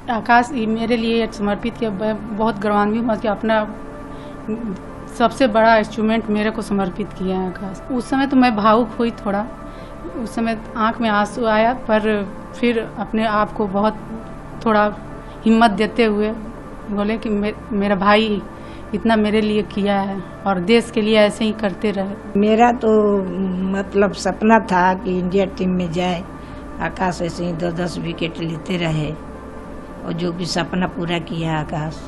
आकाश मेरे लिए समर्पित किया। बहुत गौरवान्वित हूँ कि अपना सबसे बड़ा इंस्ट्रूमेंट मेरे को समर्पित किया है आकाश। उस समय तो मैं भावुक हुई थोड़ा, उस समय आंख में आंसू आया, पर फिर अपने आप को बहुत थोड़ा हिम्मत देते हुए बोले कि मेरा भाई इतना मेरे लिए किया है और देश के लिए ऐसे ही करते रहे। मेरा तो मतलब सपना था कि इंडिया टीम में जाए, आकाश ऐसे ही 10-10 विकेट लेते रहे और जो भी सपना पूरा किया आकाश।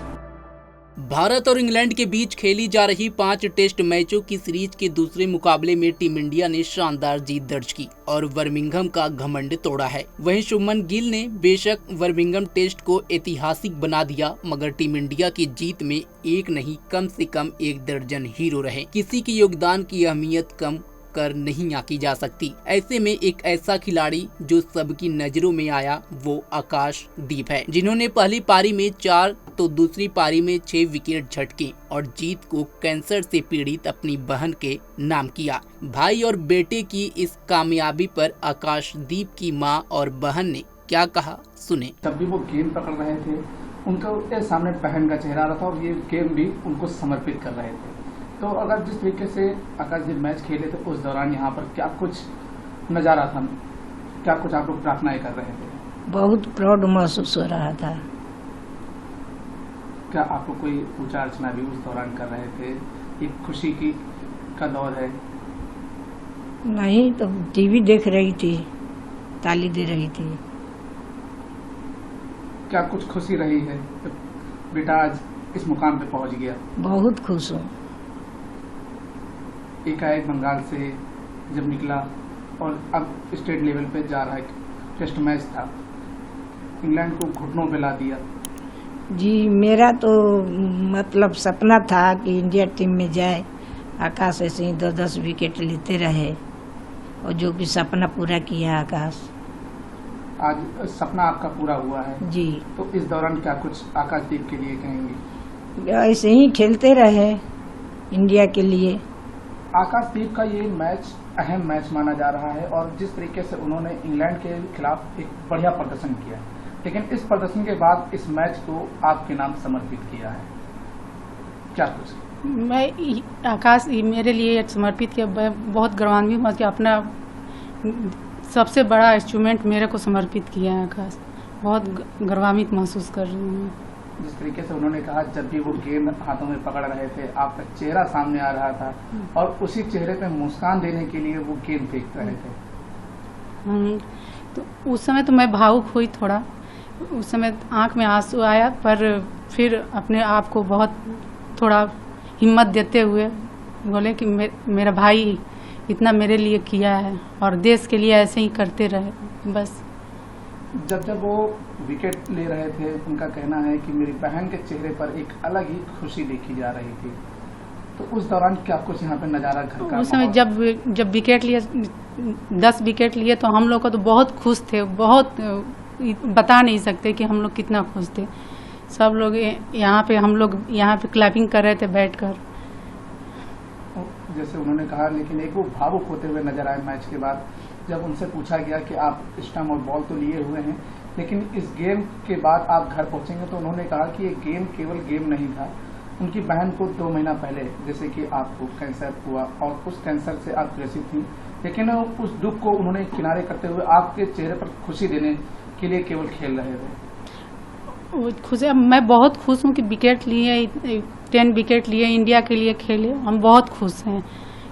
भारत और इंग्लैंड के बीच खेली जा रही 5 टेस्ट मैचों की सीरीज के दूसरे मुकाबले में टीम इंडिया ने शानदार जीत दर्ज की और बर्मिंघम का घमंड तोड़ा है। वहीं शुभमन गिल ने बेशक बर्मिंघम टेस्ट को ऐतिहासिक बना दिया, मगर टीम इंडिया की जीत में एक नहीं कम से कम 1 दर्जन हीरो रहे। किसी के योगदान की अहमियत कम कर नहीं आंकी जा सकती। ऐसे में एक ऐसा खिलाड़ी जो सबकी नजरों में आया वो आकाशदीप है, जिन्होंने पहली पारी में 4 तो दूसरी पारी में 6 विकेट झटके और जीत को कैंसर से पीड़ित अपनी बहन के नाम किया। भाई और बेटे की इस कामयाबी पर आकाशदीप की मां और बहन ने क्या कहा, सुने। तब भी वो गेंद पकड़ रहे थे, उनका सामने बहन का चेहरा आ रहा था और ये गेम भी उनको समर्पित कर रहे थे। तो अगर जिस तरीके से आकाशदीप मैच खेले थे उस दौरान यहाँ पर क्या कुछ नज़ारा था, क्या कुछ आप लोग प्रार्थनाएं कर रहे थे? बहुत प्राउड महसूस हो रहा था। क्या आपको कोई पूजा अर्चना भी उस दौरान कर रहे थे? एक खुशी की का दौर है। नहीं तो टीवी देख रही थी, ताली दे रही थी। क्या कुछ खुशी रही है बेटा आज इस मुकाम पे पहुंच गया? बहुत खुश हूँ। एकाएक बंगाल से जब निकला और अब स्टेट लेवल पे जा रहा है, टेस्ट मैच था, इंग्लैंड को घुटनों पे ला दिया। जी मेरा तो मतलब सपना था कि इंडिया टीम में जाए, आकाश ऐसे ही 10-10 विकेट लेते रहे और जो भी सपना पूरा किया आकाश। आज सपना आपका पूरा हुआ है जी। तो इस दौरान क्या कुछ आकाशदीप के लिए कहेंगे? ऐसे ही खेलते रहे इंडिया के लिए। आकाशदीप का ये मैच अहम मैच माना जा रहा है और जिस तरीके से उन्होंने इंग्लैंड के खिलाफ एक बढ़िया प्रदर्शन किया, लेकिन इस प्रदर्शन के बाद इस मैच को आपके नाम समर्पित किया है, क्या कुछ? मैं आकाश मेरे लिए समर्पित किया। बहुत गौरवान्वित हूँ कि अपना सबसे बड़ा इंस्ट्रूमेंट मेरे को समर्पित किया है आकाश। बहुत गौरवान्वित महसूस कर रही हूँ। जिस तरीके से उन्होंने कहा जब भी वो गेंद हाथों में पकड़ रहे थे आपका चेहरा सामने आ रहा था और उसी चेहरे पे मुस्कान देने के लिए वो गेंद फेंक रहे थे। तो उस समय तो मैं भावुक हुई थोड़ा, उस समय आंख में आंसू आया, पर फिर अपने आप को बहुत थोड़ा हिम्मत देते हुए बोले कि मेरा भाई इतना मेरे लिए किया है और देश के लिए ऐसे ही करते रहे। बस जब वो विकेट ले रहे थे उनका कहना है कि मेरी बहन के चेहरे पर एक अलग ही खुशी देखी जा रही थी, तो उस दौरान क्या कुछ यहाँ पे नज़ारा घर का? उस समय जब विकेट लिए 10 विकेट लिए तो हम लोग को तो बहुत खुश थे, बहुत बता नहीं सकते कि हम लोग कितना खुश थे। सब लोग हम लोग यहाँ पे क्लैपिंग कर रहे थे बैठकर। जैसे उन्होंने कहा, लेकिन एक वो भावुक होते हुए नजर आए मैच के बाद जब उनसे पूछा गया कि आप स्टंप और बॉल तो लिए हुए हैं, लेकिन इस गेम के बाद आप घर पहुंचेंगे, तो उन्होंने कहा कि ये गेम केवल गेम नहीं था। उनकी बहन को 2 महीना पहले जैसे कि आपको कैंसर हुआ और उस कैंसर से आप ग्रसित थी, लेकिन उस दुख को उन्होंने किनारे करते हुए आपके चेहरे पर खुशी देने के लिए केवल खेल रहे थे। खुश है, मैं बहुत खुश हूँ कि विकेट लिए, 10 विकेट लिए, इंडिया के लिए खेले। हम बहुत खुश हैं,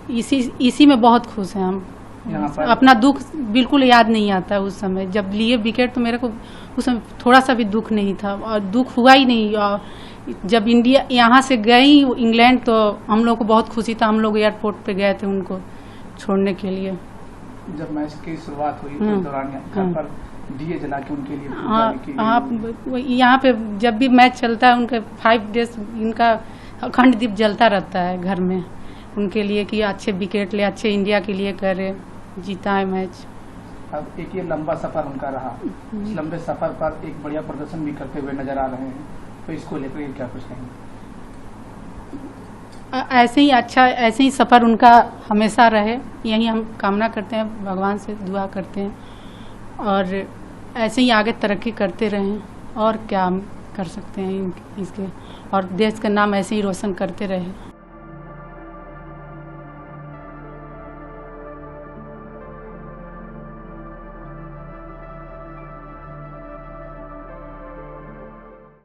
इसी में बहुत खुश हैं हम। अपना दुख बिल्कुल याद नहीं आता उस समय जब लिए विकेट, तो मेरे को उस समय थोड़ा सा भी दुख नहीं था और दुख हुआ ही नहीं। और जब इंडिया यहाँ से गई इंग्लैंड तो हम लोग को बहुत खुशी था। हम लोग एयरपोर्ट पे गए थे उनको छोड़ने के लिए। जब मैच की शुरुआत हुई उस दौरान घर पर दिए जला के उनके लिए यहाँ पे जब भी मैच चलता है उनके 5 डेज इनका अखंड दीप जलता रहता है घर में उनके लिए कि अच्छे विकेट ले, अच्छे इंडिया के लिए करे, जीता है मैच। अब एक ये लंबा सफर उनका रहा, इस लंबे सफर पर एक बढ़िया प्रदर्शन भी करते हुए नजर आ रहे हैं, तो इसको लेकर क्या कुछ कहेंगे? ऐसे ही सफर उनका हमेशा रहे, यही हम कामना करते हैं, भगवान से दुआ करते हैं और ऐसे ही आगे तरक्की करते रहें और क्या हम कर सकते हैं इसके, और देश का नाम ऐसे ही रोशन करते रहे।